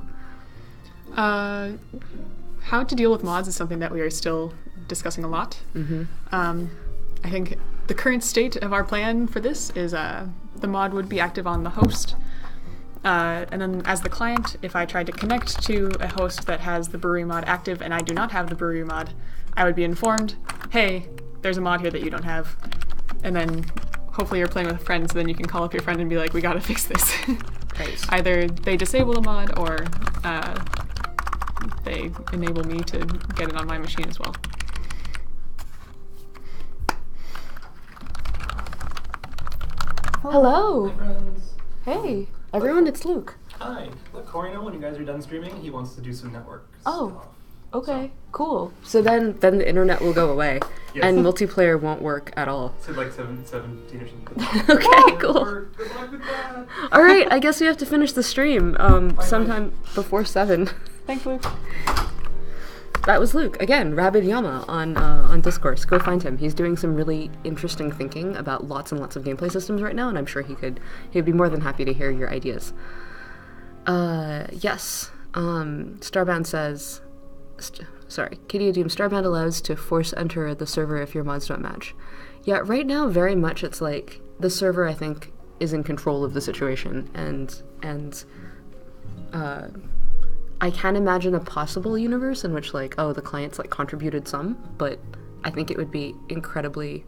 How to deal with mods is something that we are still discussing a lot. Mm-hmm. I think the current state of our plan for this is the mod would be active on the host. And then as the client, if I tried to connect to a host that has the brewery mod active and I do not have the brewery mod, I would be informed, hey, there's a mod here that you don't have. And then hopefully you're playing with a friend, so then you can call up your friend and be like, we gotta fix this. Right. Either they disable the mod or they enable me to get it on my machine as well. Hello. Hi, friends. Hey, everyone, it's Luke. Hi. Let Corey know when you guys are done streaming. He wants to do some network Oh. stuff. Okay, cool. So then the internet will go away, Yes. and multiplayer won't work at all. Said like 17 or something. Okay, cool. Good luck with that. All right, I guess we have to finish the stream sometime before 7. Thanks, Luke. That was Luke again, Rabid Yama on Discourse. Go find him. He's doing some really interesting thinking about lots and lots of gameplay systems right now, and I'm sure he'd be more than happy to hear your ideas. Yes. Starbound says. Kitty Doom, Starbound allows to force enter the server if your mods don't match. Yeah, right now, very much it's like the server, I think, is in control of the situation, and I can imagine a possible universe in which, like, the client's, like, contributed some, but I think it would be incredibly...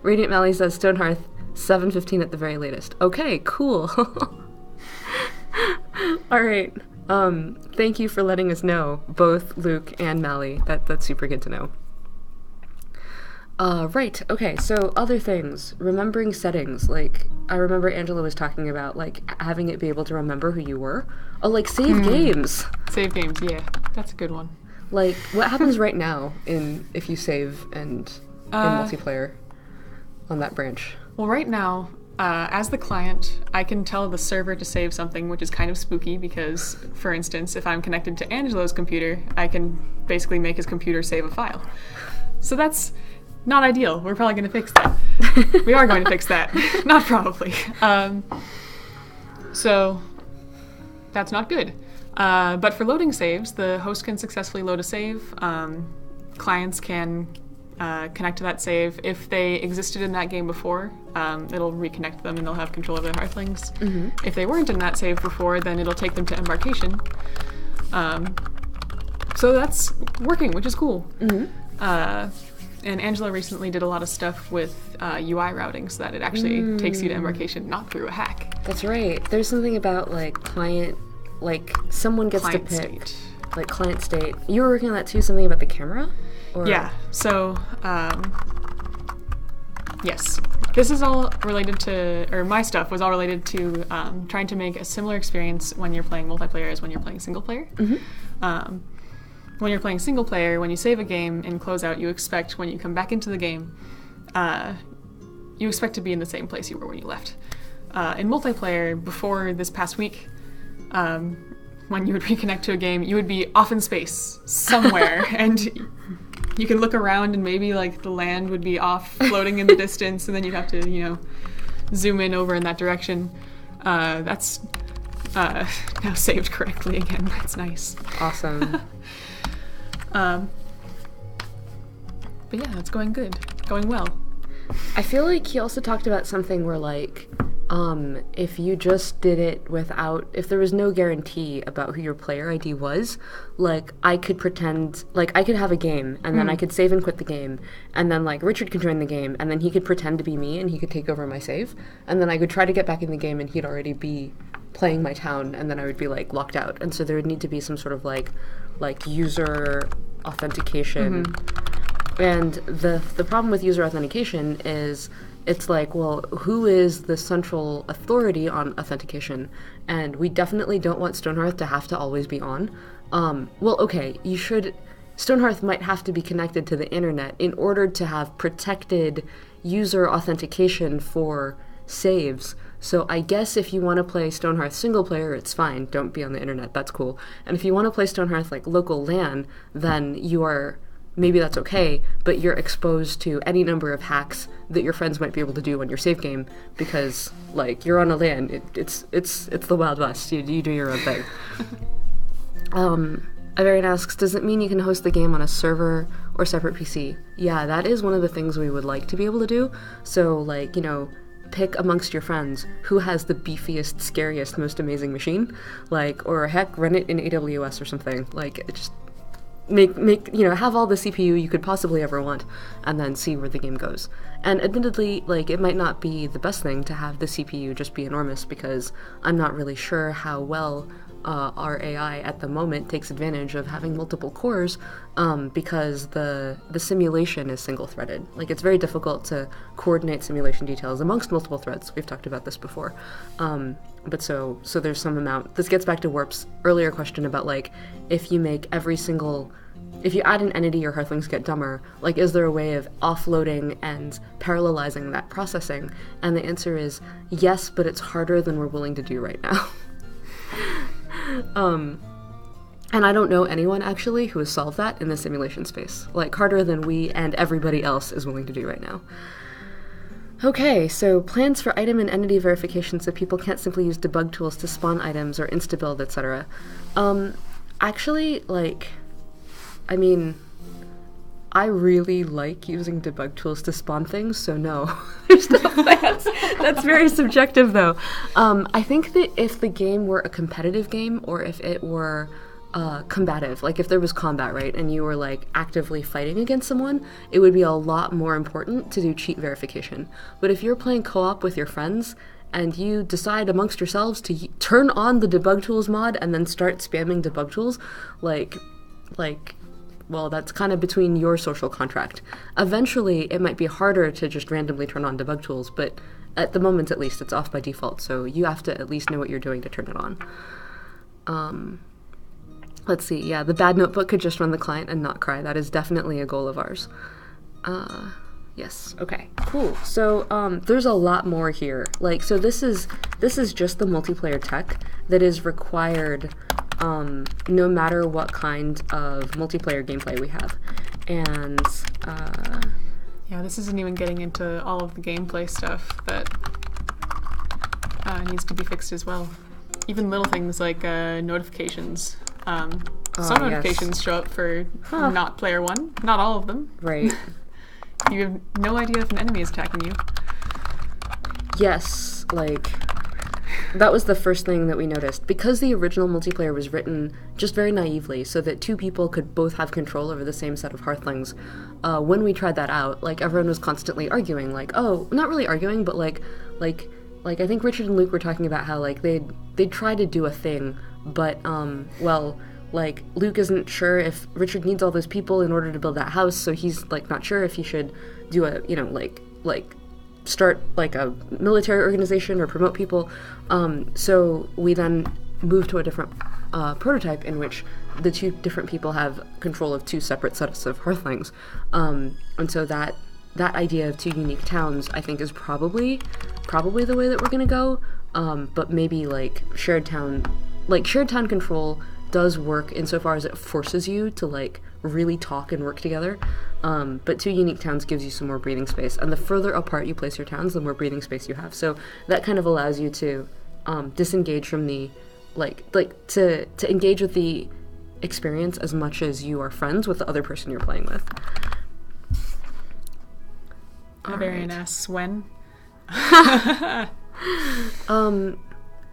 Radiant Mally says, Stonehearth, 7:15 at the very latest. Okay, cool. Alright. Thank you for letting us know, both Luke and Mally. That's super good to know. Right, okay, so other things. Remembering settings, like, I remember Angela was talking about, like, having it be able to remember who you were. Oh, like, save games! Save games, yeah. That's a good one. Like, what happens right now if you save in multiplayer on that branch? Well, right now, as the client, I can tell the server to save something, which is kind of spooky because, for instance, if I'm connected to Angelo's computer, I can basically make his computer save a file. So that's not ideal. We're probably going to fix that. We are going to fix that. Not probably. So that's not good. But for loading saves, the host can successfully load a save. Clients can connect to that save. If they existed in that game before, it'll reconnect them and they'll have control of their Hearthlings. Mm-hmm. If they weren't in that save before, then it'll take them to Embarkation. So that's working, which is cool. Mm-hmm. And Angela recently did a lot of stuff with UI routing so that it actually takes you to Embarkation, not through a hack. That's right. There's something about, like, client, like, someone gets Client to pick. state. Like, client state. You were working on that too, something about the camera? Or? Yeah, so, yes. This is all related to, or my stuff was all related to trying to make a similar experience when you're playing multiplayer as when you're playing single player. Mm-hmm. When you're playing single player, when you save a game and close out, you expect when you come back into the game, you expect to be in the same place you were when you left. In multiplayer, before this past week, when you would reconnect to a game, you would be off in space somewhere, and you can look around and maybe, like, the land would be off floating in the distance, and then you'd have to, zoom in over in that direction. That's now saved correctly again. That's nice. Awesome. But yeah, it's going good. Going well. I feel like he also talked about something where, like, if you just did it without, if there was no guarantee about who your player ID was, like, I could pretend, like, I could have a game, and then I could save and quit the game, and then, like, Richard could join the game, and then he could pretend to be me, and he could take over my save, and then I could try to get back in the game, and he'd already be playing my town, and then I would be, like, locked out. And so there would need to be some sort of, like user authentication. And the problem with user authentication is it's like, well, who is the central authority on authentication? And we definitely don't want Stonehearth to have to always be on. Well, okay, Stonehearth might have to be connected to the internet in order to have protected user authentication for saves. So I guess if you want to play Stonehearth single player, it's fine. Don't be on the internet. That's cool. And if you want to play Stonehearth like local LAN, then maybe that's okay, but you're exposed to any number of hacks that your friends might be able to do on your save game because, like, you're on a LAN. It's the Wild West. You do your own thing. Avarian asks, does it mean you can host the game on a server or separate PC? Yeah, that is one of the things we would like to be able to do. So, like, pick amongst your friends who has the beefiest, scariest, most amazing machine, like, or heck, run it in AWS or something. Like, just make have all the CPU you could possibly ever want, and then see where the game goes. And admittedly, like, it might not be the best thing to have the CPU just be enormous, because I'm not really sure how well our AI at the moment takes advantage of having multiple cores, because the simulation is single-threaded. Like, it's very difficult to coordinate simulation details amongst multiple threads. We've talked about this before. But so there's some amount. This gets back to Warp's earlier question about, like, if you add an entity, your Hearthlings get dumber. Like, is there a way of offloading and parallelizing that processing? And the answer is yes, but it's harder than we're willing to do right now. And I don't know anyone, actually, who has solved that in the simulation space. Like, harder than we and everybody else is willing to do right now. Okay, so plans for item and entity verification so people can't simply use debug tools to spawn items or insta-build, etc. Actually, like, I mean, I really like using debug tools to spawn things, so no. There's no plans. That's very subjective, though. I think that if the game were a competitive game, or if it were combative, like if there was combat, right, and you were, like, actively fighting against someone, it would be a lot more important to do cheat verification. But if you're playing co-op with your friends, and you decide amongst yourselves to turn on the debug tools mod and then start spamming debug tools, well, that's kind of between your social contract. Eventually, it might be harder to just randomly turn on debug tools, but at the moment, at least, it's off by default, so you have to at least know what you're doing to turn it on. Let's see, yeah, the bad notebook could just run the client and not cry. That is definitely a goal of ours. Yes, okay, cool. So, there's a lot more here. Like, so this is just the multiplayer tech that is required no matter what kind of multiplayer gameplay we have. And, yeah, this isn't even getting into all of the gameplay stuff that needs to be fixed as well. Even little things like notifications. Some notifications show up for not player one, not all of them. Right. You have no idea if an enemy is attacking you. Yes, like, that was the first thing that we noticed. Because the original multiplayer was written just very naively so that two people could both have control over the same set of Hearthlings, when we tried that out, like, everyone was constantly arguing, like, oh, not really arguing, but like I think Richard and Luke were talking about how, like, they'd try to do a thing, but, well, like, Luke isn't sure if Richard needs all those people in order to build that house, so he's, like, not sure if he should do a, like, start, like, a military organization or promote people. So we then moved to a different prototype in which the two different people have control of two separate sets of Hearthlings. And so that idea of two unique towns, I think, is probably the way that we're gonna go. But maybe, like, shared town control does work insofar as it forces you to, like, really talk and work together. But two unique towns gives you some more breathing space. And the further apart you place your towns, the more breathing space you have. So that kind of allows you to disengage from the, to engage with the experience as much as you are friends with the other person you're playing with. Bavarian asks when.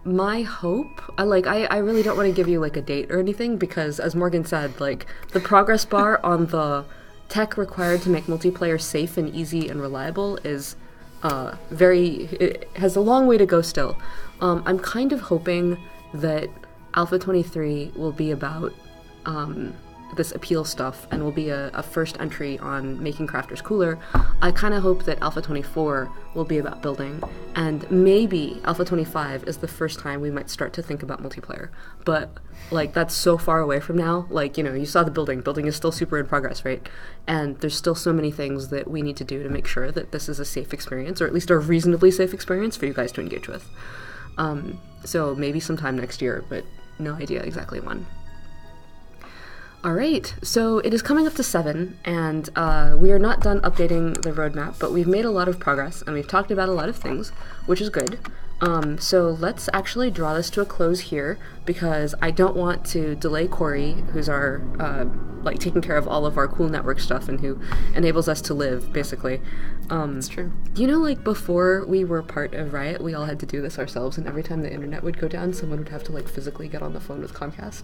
My hope, I really don't want to give you like a date or anything because, as Morgan said, like the progress bar on the tech required to make multiplayer safe and easy and reliable is it has a long way to go still. I'm kind of hoping that Alpha 23 will be about this appeal stuff and will be a first entry on making crafters cooler. I kind of hope that Alpha 24 will be about building, and maybe Alpha 25 is the first time we might start to think about multiplayer. But like that's so far away from now. Like, you know, you saw the building is still super in progress, right? And there's still so many things that we need to do to make sure that this is a safe experience, or at least a reasonably safe experience for you guys to engage with. So maybe sometime next year, but no idea exactly when. Alright, so it is coming up to 7, and we are not done updating the roadmap, but we've made a lot of progress, and we've talked about a lot of things, which is good. So let's actually draw this to a close here, because I don't want to delay Corey, who's our, taking care of all of our cool network stuff, and who enables us to live, basically. That's true. You know, like, before we were part of Riot, we all had to do this ourselves, and every time the internet would go down, someone would have to, like, physically get on the phone with Comcast.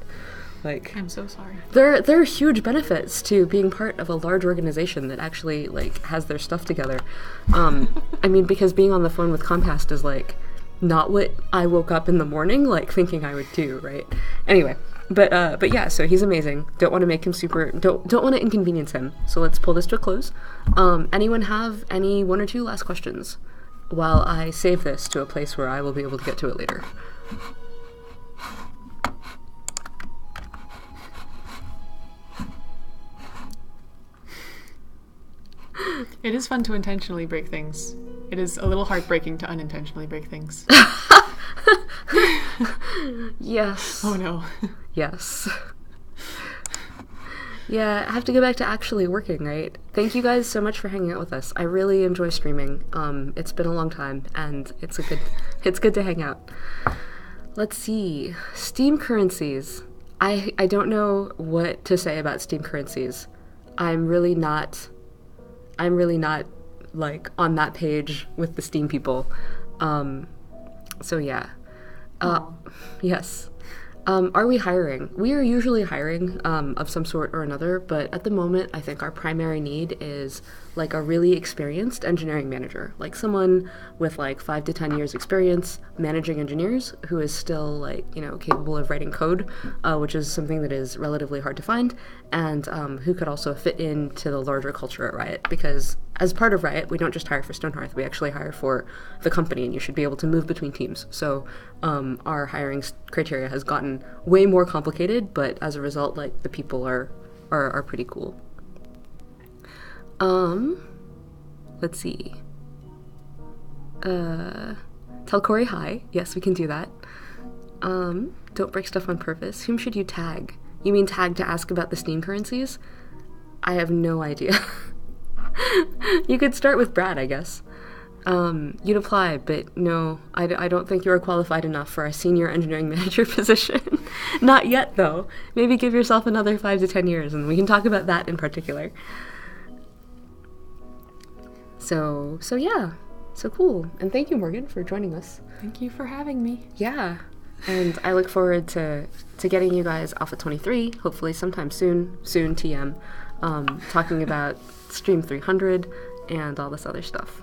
Like, I'm so sorry. There are huge benefits to being part of a large organization that actually, like, has their stuff together. I mean, because being on the phone with Comcast is, like, not what I woke up in the morning, like, thinking I would do, right? Anyway, but yeah, so he's amazing. Don't want to make him don't want to inconvenience him. So let's pull this to a close. Anyone have any 1 or 2 last questions while I save this to a place where I will be able to get to it later? It is fun to intentionally break things. It is a little heartbreaking to unintentionally break things. Yes. Oh no. Yes. Yeah, I have to go back to actually working, right? Thank you guys so much for hanging out with us. I really enjoy streaming. It's been a long time, and it's good to hang out. Let's see. Steam currencies. I don't know what to say about Steam currencies. I'm really not like on that page with the Steam people. So yeah. Yes. Are we hiring? We are usually hiring of some sort or another, but at the moment I think our primary need is like a really experienced engineering manager, like someone with like 5 to 10 years experience managing engineers who is still like, you know, capable of writing code, which is something that is relatively hard to find, and who could also fit into the larger culture at Riot, because as part of Riot, we don't just hire for Stonehearth, we actually hire for the company, and you should be able to move between teams. So our hiring criteria has gotten way more complicated, but as a result, like, the people are pretty cool. Let's see. Tell Corey hi. Yes, we can do that. Don't break stuff on purpose. Whom should you tag? You mean tag to ask about the Steam currencies? I have no idea. You could start with Brad, I guess. You'd apply, but no, I don't think you are qualified enough for a senior engineering manager position. Not yet, though. Maybe give yourself another 5 to 10 years, and we can talk about that in particular. So yeah. So cool. And thank you, Morgan, for joining us. Thank you for having me. Yeah. And I look forward to getting you guys Alpha 23, hopefully sometime soon TM, talking about Stream 300 and all this other stuff.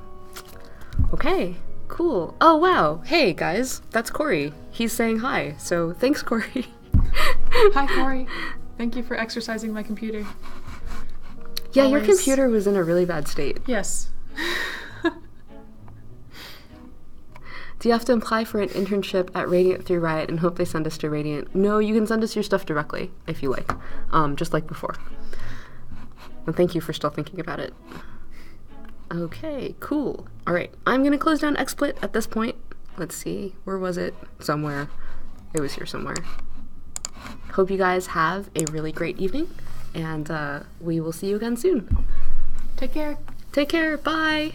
Okay, cool. Oh, wow. Hey, guys, that's Corey. He's saying hi, so thanks, Corey. Hi, Corey. Thank you for exercising my computer. Yeah, Always. Your computer was in a really bad state. Yes. Do you have to apply for an internship at Radiant through Riot and hope they send us to Radiant? No, you can send us your stuff directly, if you like. Just like before. And thank you for still thinking about it. Okay, cool. Alright, I'm gonna close down XSplit at this point. Let's see, where was it? Somewhere. It was here somewhere. Hope you guys have a really great evening, and we will see you again soon. Take care. Take care, bye!